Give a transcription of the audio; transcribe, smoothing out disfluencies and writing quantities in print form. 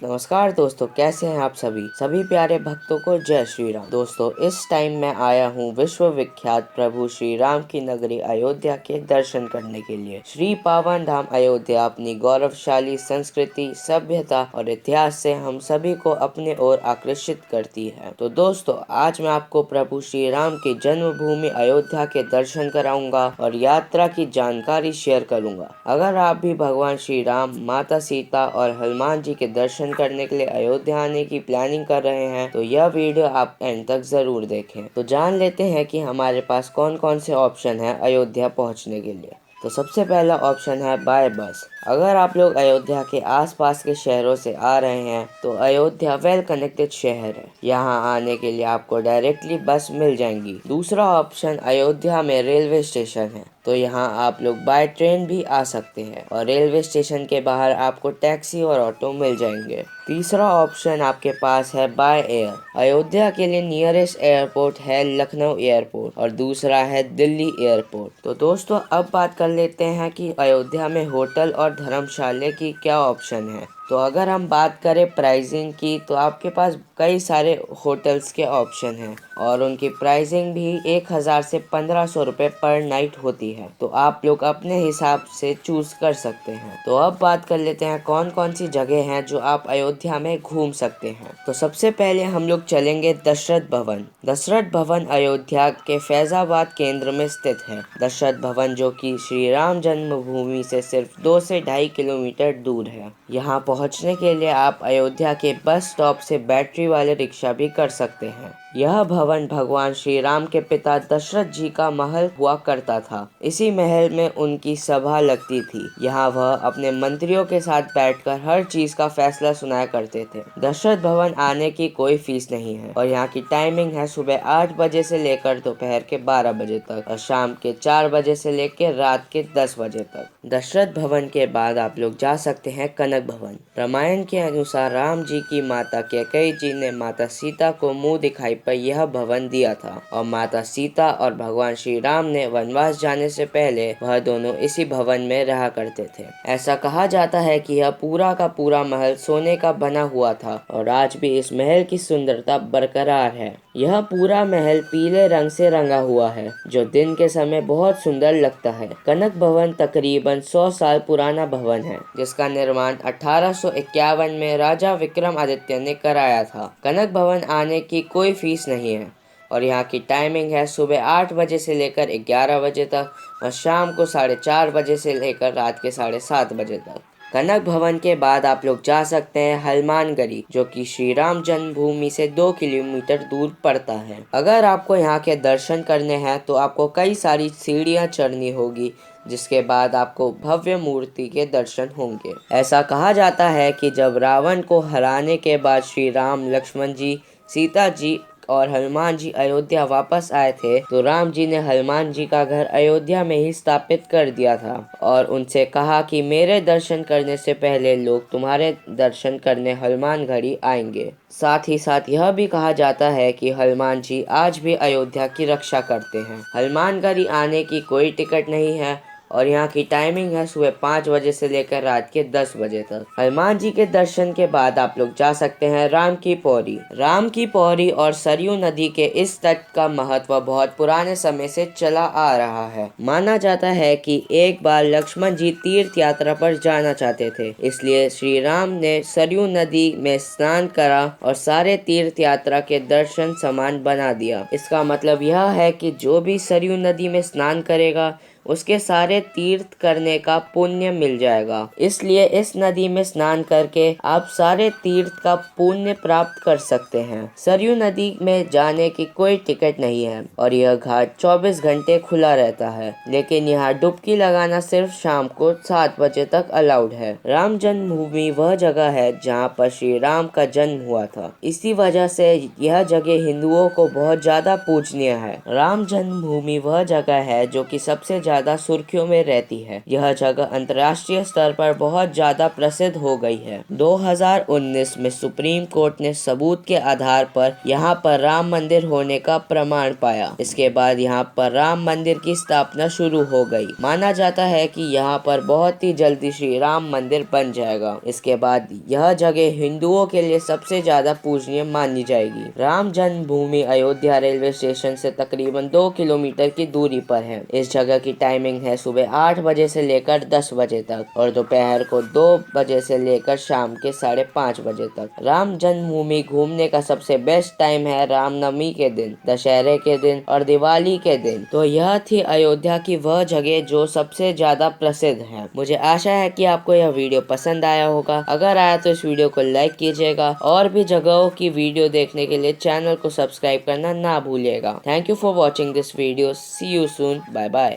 नमस्कार दोस्तों, कैसे हैं आप सभी प्यारे भक्तों को जय श्री राम। दोस्तों, इस टाइम मैं आया हूँ विश्व विख्यात प्रभु श्री राम की नगरी अयोध्या के दर्शन करने के लिए। श्री पावन धाम अयोध्या अपनी गौरवशाली संस्कृति, सभ्यता और इतिहास से हम सभी को अपने ओर आकर्षित करती है। तो दोस्तों, आज मैं आपको प्रभु श्री राम की जन्मभूमि अयोध्या के दर्शन कराऊंगा और यात्रा की जानकारी शेयर करूंगा। अगर आप भी भगवान श्री राम, माता सीता और हनुमान जी के दर्शन करने के लिए अयोध्या आने की प्लानिंग कर रहे हैं तो यह वीडियो आप एंड तक जरूर देखें। तो जान लेते हैं कि हमारे पास कौन कौन से ऑप्शन है अयोध्या पहुंचने के लिए। तो सबसे पहला ऑप्शन है बाय बस। अगर आप लोग अयोध्या के आसपास के शहरों से आ रहे हैं तो अयोध्या वेल कनेक्टेड शहर है। यहाँ आने के लिए आपको डायरेक्टली बस मिल जाएंगी। दूसरा ऑप्शन अयोध्या में रेलवे स्टेशन है, तो यहाँ आप लोग बाय ट्रेन भी आ सकते हैं और रेलवे स्टेशन के बाहर आपको टैक्सी और ऑटो मिल जाएंगे। तीसरा ऑप्शन आपके पास है बाय एयर। अयोध्या के लिए नियरेस्ट एयरपोर्ट है लखनऊ एयरपोर्ट और दूसरा है दिल्ली एयरपोर्ट। तो दोस्तों, अब बात कर लेते हैं कि अयोध्या में होटल और धर्मशाला की क्या ऑप्शन है। तो अगर हम बात करें प्राइसिंग की तो आपके पास कई सारे होटल्स के ऑप्शन हैं और उनकी प्राइसिंग भी 1000 से 1500 रुपए पर नाइट होती है। तो आप लोग अपने हिसाब से चूज कर सकते हैं। तो अब बात कर लेते हैं कौन कौन सी जगह हैं जो आप अयोध्या में घूम सकते हैं। तो सबसे पहले हम लोग चलेंगे दशरथ भवन। दशरथ भवन अयोध्या के फैजाबाद केंद्र में स्थित है। दशरथ भवन जो कि श्री राम जन्मभूमि से सिर्फ 2 से 2.5 किलोमीटर दूर है। यहाँ पहुँचने के लिए आप अयोध्या के बस स्टॉप से बैटरी वाले रिक्शा भी कर सकते हैं। यह भवन भगवान श्री राम के पिता दशरथ जी का महल हुआ करता था। इसी महल में उनकी सभा लगती थी। यहाँ वह अपने मंत्रियों के साथ बैठकर हर चीज का फैसला सुनाया करते थे। दशरथ भवन आने की कोई फीस नहीं है और यहाँ की टाइमिंग है सुबह 8 बजे से लेकर दोपहर के 12 बजे तक और शाम के 4 बजे से लेकर रात के 10 बजे तक। दशरथ भवन के बाद आप लोग जा सकते हैं कनक भवन। रामायण के अनुसार राम जी की माता कैकेयी जी ने माता सीता को मुंह दिखाई पर यह भवन दिया था और माता सीता और भगवान श्री राम ने वनवास जाने से पहले वह दोनों इसी भवन में रहा करते थे। ऐसा कहा जाता है कि यह पूरा का पूरा महल सोने का बना हुआ था और आज भी इस महल की सुंदरता बरकरार है। यह पूरा महल पीले रंग से रंगा हुआ है जो दिन के समय बहुत सुंदर लगता है। कनक भवन तकरीबन 100 साल पुराना भवन है जिसका निर्माण 1851 में राजा विक्रमादित्य ने कराया था। कनक भवन आने की कोई फीस नहीं है और यहाँ की टाइमिंग है सुबह 8 बजे से लेकर 11 बजे तक और शाम को 4:30 बजे से लेकर रात के 7:30 बजे तक। कनक भवन के बाद आप लोग जा सकते हैं हनुमानगढ़ी जो कि श्री राम जन्मभूमि से 2 किलोमीटर दूर पड़ता है। अगर आपको यहाँ के दर्शन करने हैं तो आपको कई सारी सीढ़ियाँ चढ़नी होगी जिसके बाद आपको भव्य मूर्ति के दर्शन होंगे। ऐसा कहा जाता है कि जब रावण को हराने के बाद श्री राम, लक्ष्मण जी, सीता जी और हनुमान जी अयोध्या वापस आए थे तो राम जी ने हनुमान जी का घर अयोध्या में ही स्थापित कर दिया था और उनसे कहा कि मेरे दर्शन करने से पहले लोग तुम्हारे दर्शन करने हनुमानगढ़ी आएंगे। साथ ही साथ यह भी कहा जाता है कि हनुमान जी आज भी अयोध्या की रक्षा करते हैं। हनुमानगढ़ी आने की कोई टिकट नहीं है और यहाँ की टाइमिंग है सुबह 5 बजे से लेकर रात के 10 बजे तक। हनुमान जी के दर्शन के बाद आप लोग जा सकते हैं राम की पौड़ी। राम की पौड़ी और सरयू नदी के इस तट का महत्व बहुत पुराने समय से चला आ रहा है। माना जाता है कि एक बार लक्ष्मण जी तीर्थ यात्रा पर जाना चाहते थे, इसलिए श्री राम ने सरयू नदी में स्नान करा और सारे तीर्थ यात्रा के दर्शन समान बना दिया। इसका मतलब यह है कि जो भी सरयू नदी में स्नान करेगा उसके सारे तीर्थ करने का पुण्य मिल जाएगा। इसलिए इस नदी में स्नान करके आप सारे तीर्थ का पुण्य प्राप्त कर सकते हैं। सरयू नदी में जाने की कोई टिकट नहीं है और यह घाट 24 घंटे खुला रहता है, लेकिन यहाँ डुबकी लगाना सिर्फ शाम को 7 बजे तक अलाउड है। राम जन्मभूमि वह जगह है जहाँ पर श्री राम का जन्म हुआ था। इसी वजह से यह जगह हिंदुओं को बहुत ज्यादा पूजनीय है। राम जन्मभूमि वह जगह है जो कि सबसे ज्यादा ज्यादा सुर्खियों में रहती है। यह जगह अंतर्राष्ट्रीय स्तर पर बहुत ज्यादा प्रसिद्ध हो गई है। 2019 में सुप्रीम कोर्ट ने सबूत के आधार पर यहाँ पर राम मंदिर होने का प्रमाण पाया। इसके बाद यहाँ पर राम मंदिर की स्थापना शुरू हो गई। माना जाता है कि यहाँ पर बहुत ही जल्दी श्री राम मंदिर बन जाएगा। इसके बाद यह जगह हिंदुओं के लिए सबसे ज्यादा पूजनीय मानी जाएगी। राम जन्मभूमि अयोध्या रेलवे स्टेशन से तकरीबन 2 किलोमीटर की दूरी पर है। इस जगह की टाइमिंग है सुबह 8 बजे से लेकर 10 बजे तक और दोपहर को 2 बजे से लेकर शाम के 5:30 बजे तक। राम जन्मभूमि घूमने का सबसे बेस्ट टाइम है रामनवमी के दिन, दशहरे के दिन और दिवाली के दिन। तो यह थी अयोध्या की वह जगह जो सबसे ज्यादा प्रसिद्ध है। मुझे आशा है कि आपको यह वीडियो पसंद आया होगा। अगर आया तो इस वीडियो को लाइक कीजिएगा और भी जगहों की वीडियो देखने के लिए चैनल को सब्सक्राइब करना ना भूलिएगा। Thank you for watching this video. See you soon. Bye bye.